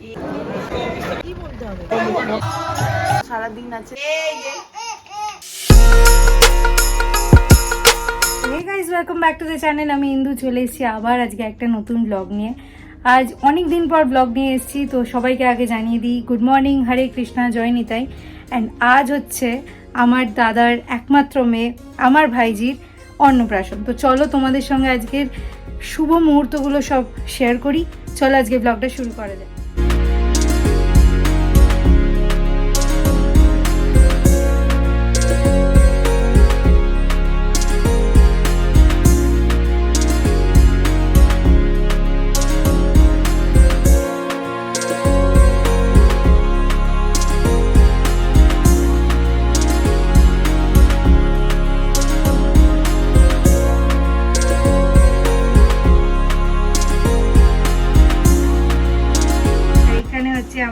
কি বলতে হবে সারাদিন আছে। Hey guys, welcome back to the channel. আমি ইন্দু চলে এসেছি আবার আজকে একটা নতুন ব্লগ নিয়ে। আজ অনেক দিন পর ব্লগ নিয়ে এসেছি, তো সবাইকে আগে জানিয়ে দিই গুড মর্নিং, হরে কৃষ্ণা, জয় নিতাই। অ্যান্ড আজ হচ্ছে আমার দাদার একমাত্র মেয়ে, আমার ভাইজির অন্নপ্রাশন। তো চলো তোমাদের সঙ্গে আজকের শুভ মুহূর্তগুলো সব শেয়ার করি। চলো আজকে ব্লগটা শুরু করা যায়।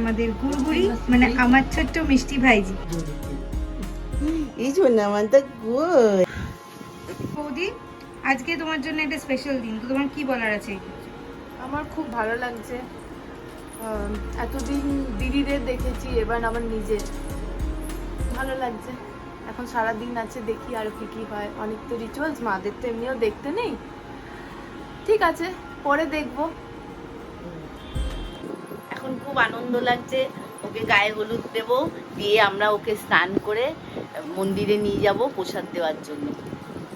আমাদের গুড়গুড়ি মানে আমার ছোট্ট মিষ্টি ভাইজি। এই জন্য আমাদের বৌদি, আজকে তোমার জন্য একটা স্পেশাল দিন, তো তোমার কি বলার আছে? আমার খুব ভালো লাগছে। এতদিন দিদিদের দেখেছি, এবার আমার নিজের ভালো লাগছে। এখন সারা দিন আছে, দেখি আরো কি কি হয়। অনেক তো রিচুয়ালস, মাদের তো এমনিও দেখতে নেই। ঠিক আছে, পরে দেখবো। এখন খুব আনন্দ লাগছে। ওকে গায়ে হলুদ দেবো, দিয়ে আমরা ওকে স্নান করে মন্দিরে নিয়ে যাব প্রসাদ দেওয়ার জন্য।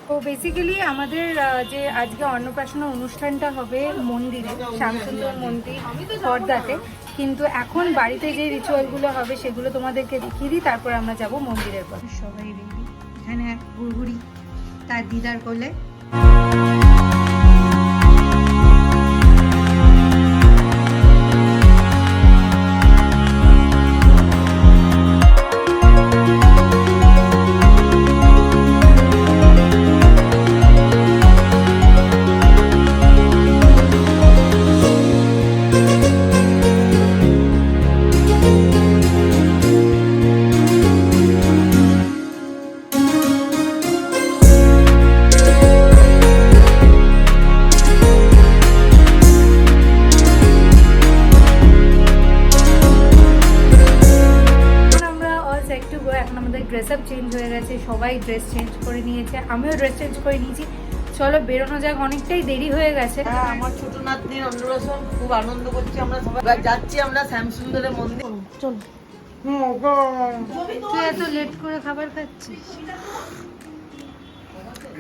তো বেসিক্যালি আমাদের যে আজকে অন্নপ্রাশনের অনুষ্ঠানটা হবে মন্দিরে, শ্যামসুন্দর মন্দির খড়দাতে, কিন্তু এখন বাড়িতে যে রিচুয়ালগুলো হবে সেগুলো তোমাদেরকে দেখিয়ে দিই, তারপর আমরা যাব মন্দিরের পর। সবাই রেডি, এখানে গুড়গুড়ি তার দিদার কোলে। ড্রেস আপ চেঞ্জ হয়ে গেছে, সবাই ড্রেস চেঞ্জ করে নিয়েছে, আমিও ড্রেস চেঞ্জ করে নিয়েছি। চলো বেরোনো যাক, অনেকটাই দেরি হয়ে গেছে। আমার ছোট নাতনির অন্নপ্রাশন, খুব আনন্দ করছি আমরা সবাই। যাচ্ছি আমরা শ্যামসুন্দরের মন্দির। চল। তুই এত লেট করে খাবার খাচ্ছিস?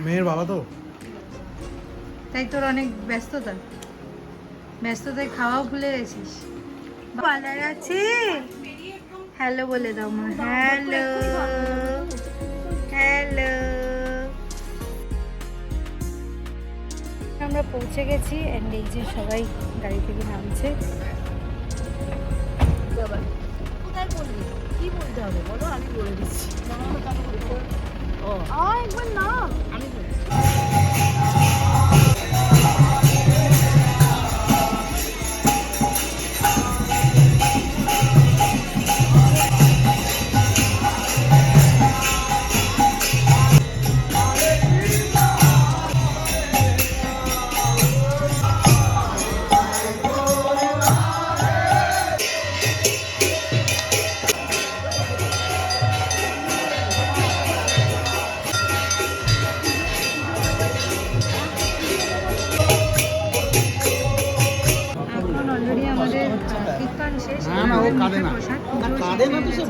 মেয়ের বাবা তো, তাই তোর অনেক ব্যস্ততায় খাওয়াও ভুলে গেছিস। পার্লার আছে, হ্যালো বলে দাও মা। Hello hello. আমরা পৌঁছে গেছি, এন্ড এই যে সবাই গাড়ি থেকে নামছে। কোথায় বলবি, কি বলতে হবে বলো, আমি বলে দিচ্ছি। একবার না, আমি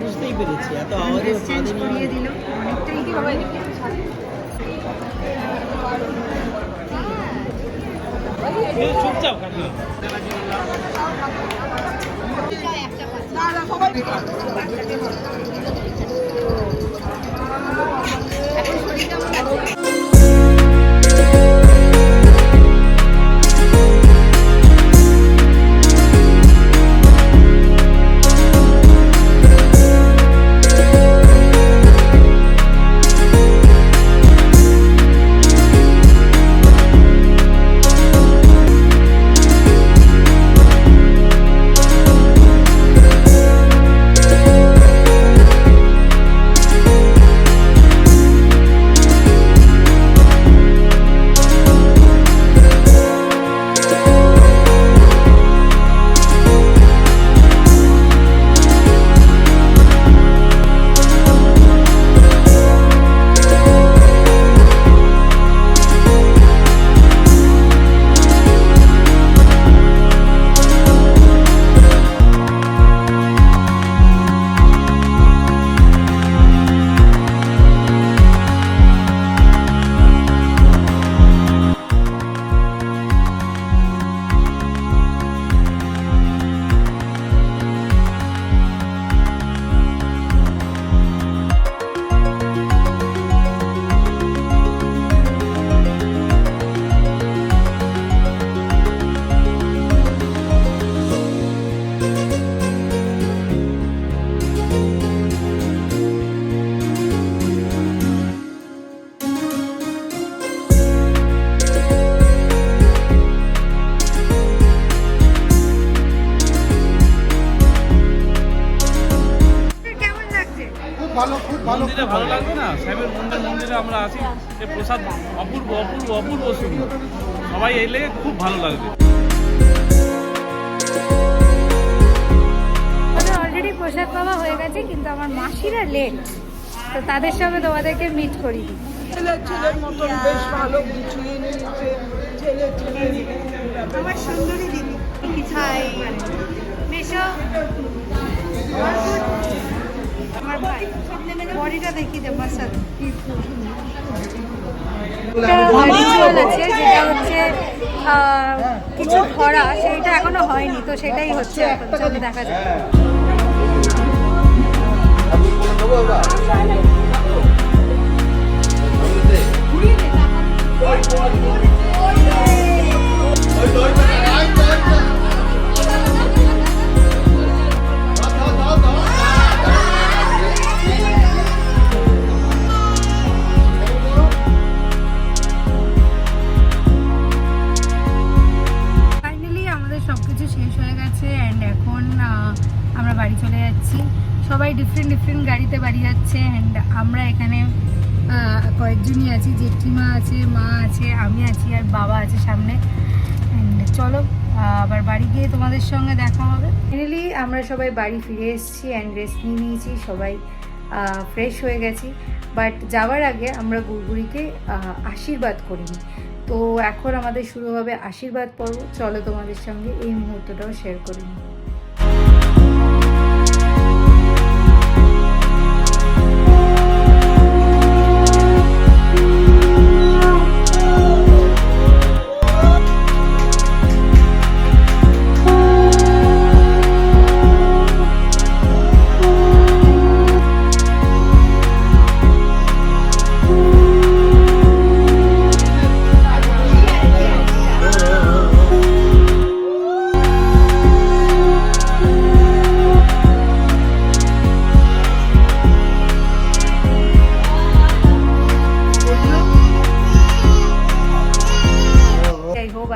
বুঝতেই পেরেছি। এত আওয়াজে চেঞ্জ করিয়ে দিল অনেকটাই। চুপচাপ ভালো খুব ভালো মন্দিরে ভালো লাগবে না? সাহেবের মন্দিরে আমরা আছি, এই প্রসাদ অপূর্ব অপূর্ব অপূর্ব সুন্দর। সবাই এলে খুব ভালো লাগবে। অলরেডি প্রসাদ পাওয়া হয়ে গেছে, কিন্তু আমার মাসিরা লেট, তো তাদের সঙ্গে তোমাদেরকে মিট করি দিই। ছেলের মতন বেশ ভালো গুছিয়ে নিয়েছে ছেলে আমার সুন্দরী দিদি হাই মেশো আমার ভাই বডিটা দেখি দে মাসাল রিচুয়াল আছে যেটা হচ্ছে কিছু ধরা, সেইটা এখনো হয়নি, তো সেটাই হচ্ছে এখন। চলো দেখা যাক। ফাইনালি আমাদের সব কিছু শেষ হয়ে গেছে অ্যান্ড এখন আমরা বাড়ি চলে যাচ্ছি। সবাই ডিফারেন্ট গাড়িতে বাড়ি যাচ্ছে অ্যান্ড আমরা এখানে কয়েকজনই আছি, জেঠিমা আছে, মা আছে, আমি আছি আর বাবা আছে সামনে। অ্যান্ড চলো আবার বাড়ি গিয়ে তোমাদের সঙ্গে দেখা হবে। ফাইনালি আমরা সবাই বাড়ি ফিরে এসেছি অ্যান্ড রেস্ট নিয়ে নিয়েছি, সবাই ফ্রেশ হয়ে গেছি। বাট যাওয়ার আগে আমরা গুড়গুড়িকে আশীর্বাদ করিনি, তো এখন আমাদের শুরু হবে আশীর্বাদ পর্ব। চলো তোমাদের সঙ্গে এই মুহূর্তটাও শেয়ার করি।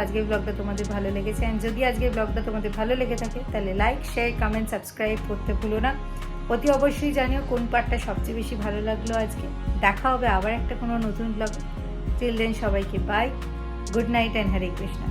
আজকের ব্লগটা তোমাদের ভালো লেগেছে, অ্যান্ড যদি আজকের ব্লগটা তোমাদের ভালো লেগে থাকে তাহলে লাইক, শেয়ার, কমেন্ট, সাবস্ক্রাইব করতে ভুলো না। অতি অবশ্যই জানিও কোন পার্টটা সবচেয়ে বেশি ভালো লাগলো আজকে। দেখা হবে আবার একটা কোনো নতুন ব্লগে। টিল দেন সবাইকে bye, good night and Hare Krishna.